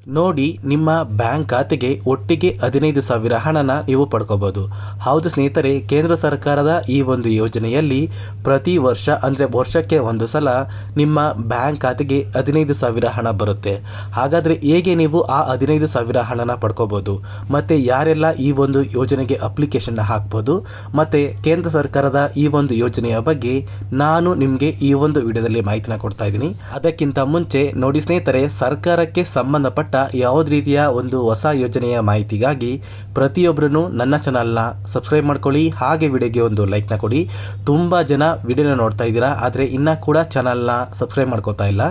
ನೋಡಿ, ನಿಮ್ಮ ಬ್ಯಾಂಕ್ ಖಾತೆಗೆ ಒಟ್ಟಿಗೆ 15,000 ಹಣನ ನೀವು ಪಡ್ಕೋಬಹುದು. ಹೌದು ಸ್ನೇಹಿತರೆ, ಕೇಂದ್ರ ಸರ್ಕಾರದ ಈ ಒಂದು ಯೋಜನೆಯಲ್ಲಿ ಪ್ರತಿ ವರ್ಷ ಅಂದರೆ ವರ್ಷಕ್ಕೆ ಒಂದು ಸಲ ನಿಮ್ಮ ಬ್ಯಾಂಕ್ ಖಾತೆಗೆ 15,000 ಹಣ ಬರುತ್ತೆ. ಹಾಗಾದರೆ ಹೇಗೆ ನೀವು ಆ 15,000 ಹಣನ ಪಡ್ಕೋಬಹುದು ಮತ್ತು ಯಾರೆಲ್ಲ ಈ ಒಂದು ಯೋಜನೆಗೆ ಅಪ್ಲಿಕೇಶನ್ನ ಹಾಕ್ಬೋದು ಮತ್ತು ಕೇಂದ್ರ ಸರ್ಕಾರದ ಈ ಒಂದು ಯೋಜನೆಯ ಬಗ್ಗೆ ನಾನು ನಿಮಗೆ ಈ ಒಂದು ವಿಡಿಯೋದಲ್ಲಿ ಮಾಹಿತಿನ ಕೊಡ್ತಾ ಇದ್ದೀನಿ. ಅದಕ್ಕಿಂತ ಮುಂಚೆ ನೋಡಿ ಸ್ನೇಹಿತರೆ, ಸರ್ಕಾರಕ್ಕೆ ಸಂಬಂಧಪಟ್ಟ ಯಾವುದೇ ರೀತಿಯ ಒಂದು ಹೊಸ ಯೋಜನೆಯ ಮಾಹಿತಿಗಾಗಿ ಪ್ರತಿಯೊಬ್ಬರೂ ನನ್ನ ಚಾನಲ್ನ ಸಬ್ಸ್ಕ್ರೈಬ್ ಮಾಡ್ಕೊಳ್ಳಿ, ಹಾಗೆ ವಿಡಿಯೋಗೆ ಒಂದು ಲೈಕ್ನ ಕೊಡಿ. ತುಂಬ ಜನ ವಿಡಿಯೋನ ನೋಡ್ತಾ ಇದ್ದೀರಾ, ಆದರೆ ಇನ್ನೂ ಕೂಡ ಚಾನಲ್ನ ಸಬ್ಸ್ಕ್ರೈಬ್ ಮಾಡ್ಕೋತಾ ಇಲ್ಲ.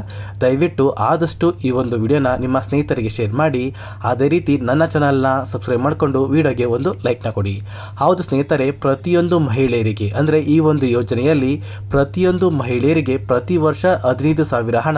ದಯವಿಟ್ಟು ಆದಷ್ಟು ಈ ಒಂದು ವಿಡಿಯೋನ ನಿಮ್ಮ ಸ್ನೇಹಿತರಿಗೆ ಶೇರ್ ಮಾಡಿ, ಅದೇ ರೀತಿ ನನ್ನ ಚಾನಲ್ನ ಸಬ್ಸ್ಕ್ರೈಬ್ ಮಾಡಿಕೊಂಡು ವಿಡಿಯೋಗೆ ಒಂದು ಲೈಕ್ನ ಕೊಡಿ. ಹೌದು ಸ್ನೇಹಿತರೆ, ಪ್ರತಿಯೊಂದು ಮಹಿಳೆಯರಿಗೆ ಅಂದರೆ ಈ ಒಂದು ಯೋಜನೆಯಲ್ಲಿ ಪ್ರತಿಯೊಂದು ಮಹಿಳೆಯರಿಗೆ ಪ್ರತಿ ವರ್ಷ 15,000 ಹಣ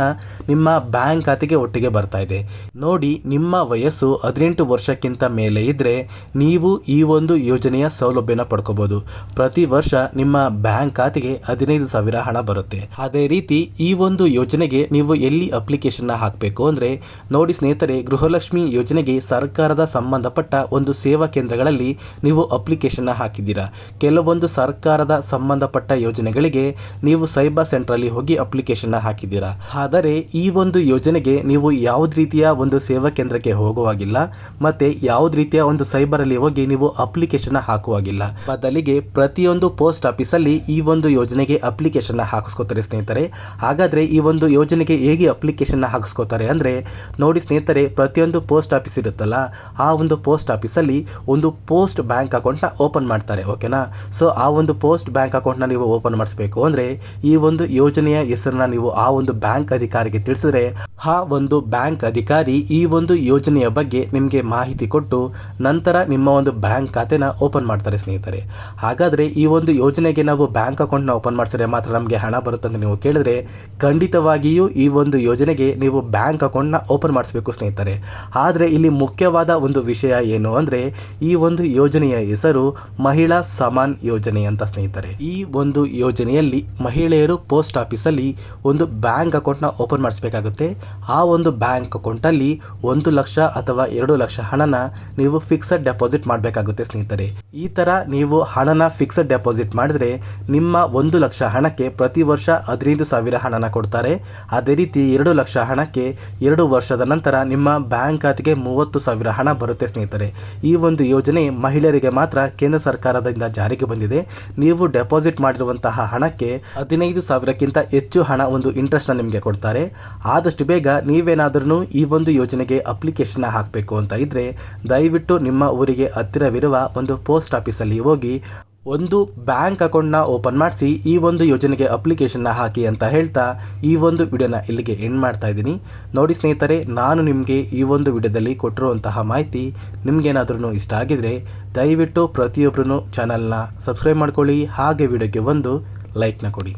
ನಿಮ್ಮ ಬ್ಯಾಂಕ್ ಖಾತೆಗೆ ಒಟ್ಟಿಗೆ ಬರ್ತಾ ಇದೆ. ನೋಡಿ, ನಿಮ್ಮ ವಯಸ್ಸು 18 ವರ್ಷಕ್ಕಿಂತ ಮೇಲೆ ಇದ್ದರೆ ನೀವು ಈ ಒಂದು ಯೋಜನೆಯ ಸೌಲಭ್ಯನ ಪಡ್ಕೋಬಹುದು. ಪ್ರತಿ ವರ್ಷ ನಿಮ್ಮ ಬ್ಯಾಂಕ್ ಖಾತೆಗೆ 15,000 ಹಣ ಬರುತ್ತೆ. ಅದೇ ರೀತಿ ಈ ಒಂದು ಯೋಜನೆಗೆ ನೀವು ಎಲ್ಲಿ ಅಪ್ಲಿಕೇಶನ್ನ ಹಾಕಬೇಕು ಅಂದರೆ ನೋಡಿ ಸ್ನೇಹಿತರೆ, ಗೃಹಲಕ್ಷ್ಮಿ ಯೋಜನೆಗೆ ಸರ್ಕಾರದ ಸಂಬಂಧಪಟ್ಟ ಒಂದು ಸೇವಾ ಕೇಂದ್ರಗಳಲ್ಲಿ ನೀವು ಅಪ್ಲಿಕೇಶನ್ನ ಹಾಕಿದ್ದೀರಾ. ಕೆಲವೊಂದು ಸರ್ಕಾರದ ಸಂಬಂಧಪಟ್ಟ ಯೋಜನೆಗಳಿಗೆ ನೀವು ಸೈಬರ್ ಸೆಂಟ್ರಲ್ಲಿ ಹೋಗಿ ಅಪ್ಲಿಕೇಶನ್ನ ಹಾಕಿದ್ದೀರಾ. ಆದರೆ ಈ ಒಂದು ಯೋಜನೆಗೆ ನೀವು ಯಾವುದೇ ರೀತಿಯ ಒಂದು ಸೇವಾ ಕೇಂದ್ರಕ್ಕೆ ಹೋಗುವಾಗಿಲ್ಲ ಮತ್ತೆ ಯಾವುದೇ ರೀತಿಯ ಒಂದು ಸೈಬರಲ್ಲಿ ಹೋಗಿ ನೀವು ಅಪ್ಲಿಕೇಶನ್ ಹಾಕುವಾಗಿಲ್ಲ. ಬದಲಿಗೆ ಪ್ರತಿಯೊಂದು ಪೋಸ್ಟ್ ಆಫೀಸಲ್ಲಿ ಈ ಒಂದು ಯೋಜನೆಗೆ ಅಪ್ಲಿಕೇಶನ್ ಹಾಕಿಸ್ಕೋತಾರೆ ಸ್ನೇಹಿತರೆ. ಹಾಗಾದ್ರೆ ಈ ಒಂದು ಯೋಜನೆಗೆ ಹೇಗೆ ಅಪ್ಲಿಕೇಶನ್ ಹಾಕಿಸ್ಕೋತಾರೆ ಅಂದ್ರೆ ನೋಡಿ ಸ್ನೇಹಿತರೆ, ಪ್ರತಿಯೊಂದು ಪೋಸ್ಟ್ ಆಫೀಸ್ ಇರುತ್ತಲ್ಲ, ಆ ಒಂದು ಪೋಸ್ಟ್ ಆಫೀಸಲ್ಲಿ ಒಂದು ಪೋಸ್ಟ್ ಬ್ಯಾಂಕ್ ಅಕೌಂಟ್ನ ಓಪನ್ ಮಾಡ್ತಾರೆ. ಓಕೆನಾ? ಸೊ ಆ ಒಂದು ಪೋಸ್ಟ್ ಬ್ಯಾಂಕ್ ಅಕೌಂಟ್ನ ನೀವು ಓಪನ್ ಮಾಡಿಸ್ಬೇಕು ಅಂದ್ರೆ ಈ ಒಂದು ಯೋಜನೆಯ ಹೆಸರನ್ನ ನೀವು ಆ ಒಂದು ಬ್ಯಾಂಕ್ ಅಧಿಕಾರಿಗೆ ತಿಳಿಸಿದ್ರೆ ಆ ಒಂದು ಬ್ಯಾಂಕ್ ಅಧಿಕಾರಿ ಈ ಒಂದು ಯೋಜನೆಯ ಬಗ್ಗೆ ನಿಮಗೆ ಮಾಹಿತಿ ಕೊಟ್ಟು ನಂತರ ನಿಮ್ಮ ಒಂದು ಬ್ಯಾಂಕ್ ಖಾತೆನ ಓಪನ್ ಮಾಡ್ತಾರೆ ಸ್ನೇಹಿತರೆ. ಹಾಗಾದರೆ ಈ ಒಂದು ಯೋಜನೆಗೆ ನಾವು ಬ್ಯಾಂಕ್ ಅಕೌಂಟ್ನ ಓಪನ್ ಮಾಡಿಸಿದ್ರೆ ಮಾತ್ರ ನಮಗೆ ಹಣ ಬರುತ್ತೆ ಅಂತ ನೀವು ಕೇಳಿದ್ರೆ ಖಂಡಿತವಾಗಿಯೂ ಈ ಒಂದು ಯೋಜನೆಗೆ ನೀವು ಬ್ಯಾಂಕ್ ಅಕೌಂಟ್ನ ಓಪನ್ ಮಾಡಿಸಬೇಕು ಸ್ನೇಹಿತರೆ. ಆದರೆ ಇಲ್ಲಿ ಮುಖ್ಯವಾದ ಒಂದು ವಿಷಯ ಏನು ಅಂದರೆ ಈ ಒಂದು ಯೋಜನೆಯ ಹೆಸರು ಮಹಿಳಾ ಸಮಾನ್ ಯೋಜನೆ ಅಂತ ಸ್ನೇಹಿತರೆ. ಈ ಒಂದು ಯೋಜನೆಯಲ್ಲಿ ಮಹಿಳೆಯರು ಪೋಸ್ಟ್ ಆಫೀಸಲ್ಲಿ ಒಂದು ಬ್ಯಾಂಕ್ ಅಕೌಂಟ್ನ ಓಪನ್ ಮಾಡಿಸಬೇಕಾಗುತ್ತೆ. ಆ ಒಂದು ಬ್ಯಾಂಕ್ ಅಕೌಂಟಲ್ಲಿ 1 ಲಕ್ಷ ಅಥವಾ 2 ಲಕ್ಷ ಹಣನ ನೀವು ಫಿಕ್ಸಡ್ ಡೆಪಾಸಿಟ್ ಮಾಡಬೇಕಾಗುತ್ತೆ ಸ್ನೇಹಿತರೆ. ಈ ಥರ ನೀವು ಹಣನ ಫಿಕ್ಸಡ್ ಡೆಪಾಸಿಟ್ ಮಾಡಿದ್ರೆ ನಿಮ್ಮ 1 ಲಕ್ಷ ಹಣಕ್ಕೆ ಪ್ರತಿ ವರ್ಷ 15,000 ಹಣನ ಕೊಡ್ತಾರೆ. ಅದೇ ರೀತಿ 2 ಲಕ್ಷ ಹಣಕ್ಕೆ 2 ವರ್ಷದ ನಂತರ ನಿಮ್ಮ ಬ್ಯಾಂಕ್ ಖಾತೆಗೆ 30,000 ಹಣ ಬರುತ್ತೆ ಸ್ನೇಹಿತರೆ. ಈ ಒಂದು ಯೋಜನೆ ಮಹಿಳೆಯರಿಗೆ ಮಾತ್ರ ಕೇಂದ್ರ ಸರ್ಕಾರದಿಂದ ಜಾರಿಗೆ ಬಂದಿದೆ. ನೀವು ಡೆಪಾಸಿಟ್ ಮಾಡಿರುವಂತಹ ಹಣಕ್ಕೆ 15,000ಕ್ಕಿಂತ ಹೆಚ್ಚು ಹಣ ಒಂದು ಇಂಟ್ರೆಸ್ಟ್ನ ನಿಮಗೆ ಕೊಡ್ತಾರೆ. ಆದಷ್ಟು ಬೇಗ ನೀವೇನಾದ್ರೂ ಈ ಒಂದು ಯೋಜನೆಗೆ ಅಪ್ಲಿಕೇಶನ್ ಹಾಕಬೇಕು ಅಂತ ಇದ್ದರೆ ದಯವಿಟ್ಟು ನಿಮ್ಮ ಊರಿಗೆ ಹತ್ತಿರವಿರುವ ಒಂದು ಪೋಸ್ಟ್ ಆಫೀಸಲ್ಲಿ ಹೋಗಿ ಒಂದು ಬ್ಯಾಂಕ್ ಅಕೌಂಟ್ನ ಓಪನ್ ಮಾಡಿಸಿ ಈ ಒಂದು ಯೋಜನೆಗೆ ಅಪ್ಲಿಕೇಶನ್ನ ಹಾಕಿ ಅಂತ ಹೇಳ್ತಾ ಈ ಒಂದು ವಿಡಿಯೋನ ಇಲ್ಲಿಗೆ ಎಂಡ್ ಮಾಡ್ತಾ ಇದ್ದೀನಿ. ನೋಡಿ ಸ್ನೇಹಿತರೆ, ನಾನು ನಿಮಗೆ ಈ ಒಂದು ವಿಡಿಯೋದಲ್ಲಿ ಕೊಟ್ಟಿರುವಂತಹ ಮಾಹಿತಿ ನಿಮಗೇನಾದ್ರೂ ಇಷ್ಟ ಆಗಿದರೆ ದಯವಿಟ್ಟು ಪ್ರತಿಯೊಬ್ಬರೂ ಚಾನಲ್ನ ಸಬ್ಸ್ಕ್ರೈಬ್ ಮಾಡ್ಕೊಳ್ಳಿ, ಹಾಗೆ ವಿಡಿಯೋಗೆ ಒಂದು ಲೈಕ್ನ ಕೊಡಿ.